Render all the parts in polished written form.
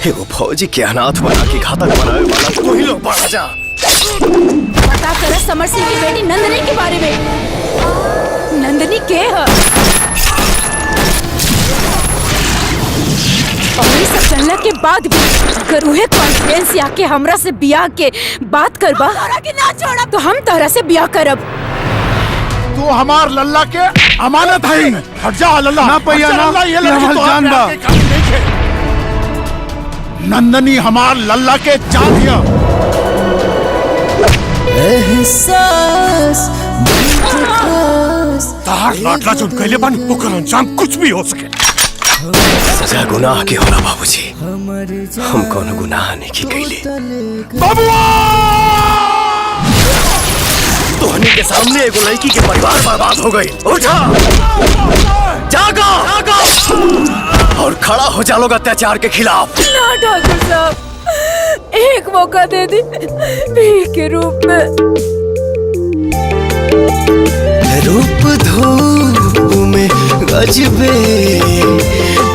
एगो फौजी के अनाथ बना के घातक बनावे वाला तू ही लोग बढ़ा जा। पता कर समर सिंह की बेटी नंदनी के बारे में। नंदनी के है और ये सब जानला के बाद भी अगर उहे कॉन्फिडेंस आके हमरा से बियाह के बात करबा के ना छोड़ा तो हम तोहरा से बियाह करब। तू हमार लल्ला के अमानत है। हट जा लल्ला ना पैया ना, ये लड़की तो जान बा। नंदनी हमार लल्ला के जान दिया। तार लाडला जो कहले बानी ओकर अंजाम कुछ भी हो सके। सजा गुनाह के होला बाबूजी, हम कोनो गुनाह नहीं की कैले। बाबुआ तोहनी के सामने एगो लड़की के परिवार बर्बाद हो गई। उठा जागा और खड़ा हो जा लोग अत्याचार के खिलाफ। ना ठाकुर साहब, एक मौका दे दी भीख के रूप में। रूप धूप में गजबे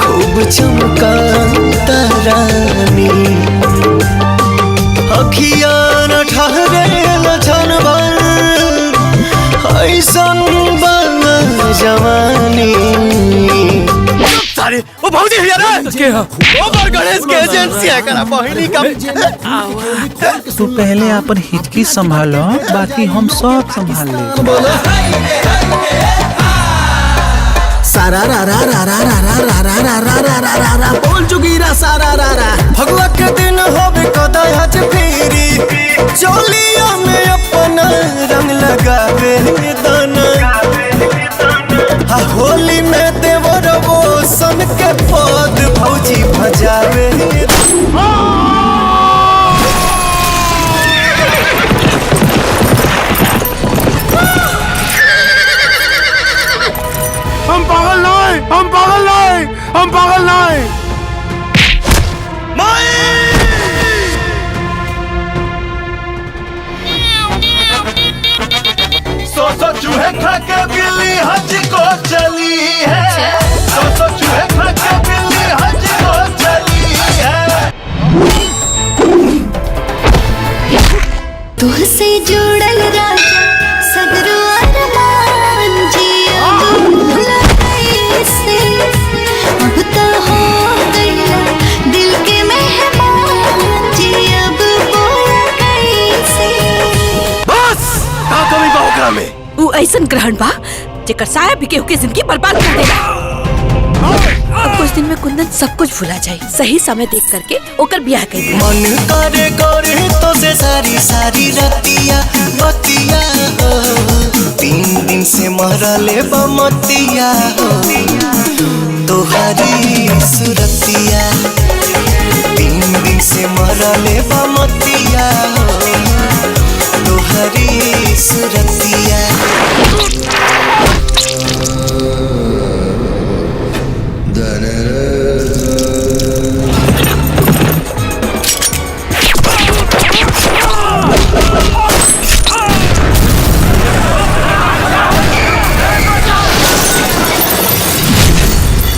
खूब चमका तारानी, अखिया न ठहरे न छनबर ऐसन जवानी। अरे ओ भौजी हिया रे के हो ओवर गणेश के एजेंसी है करा बहिनी का। तू पहले अपन हिचकी संभालो, बाकी हम सब संभाल ले। सारा रा रा रा रा रा रा रा रा रा रा रा रा रा रा बोल चुकीरा सारा रा रा। भगवा के दिन होबे कदाच फेरी चोलिया में अपना रंग लगावे दाना। होली में देवर वो सन के पद भौजी भजावे। हम पागल नहीं, हम पागल नहीं, हम पागल नहीं। सौ चूहे खा के बिल्ली हज को चली है। सौ चूहे खा के बिल्ली हज को चली है। तुझसे जुड़ल राजा सगरो अरमान जिया से अब तो हो गया दिल के मेहमान जी। अब बोला कैसे बस का कमी बा ओकरा में। ऊ ऐसन ग्रहण बा जेकर साया भी केहू के जिंदगी बर्बाद कर देगा। अब कुछ दिन में कुंदन सब कुछ भुला जाए। सही समय देख करके ओकर ब्याह कर दे। मन करे करे तो से सारी सारी रतिया बतिया हो। 3 दिन से मरले बमतिया हो तोहरी सुरतिया। 3 दिन से मरले बमतिया हो तोहरी सुरतिया।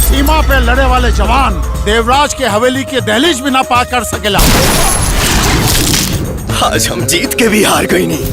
सीमा पे लड़े वाले जवान देवराज के हवेली के दहलीज भी ना पार कर सकेला। आज हम जीत के भी हार गई नहीं।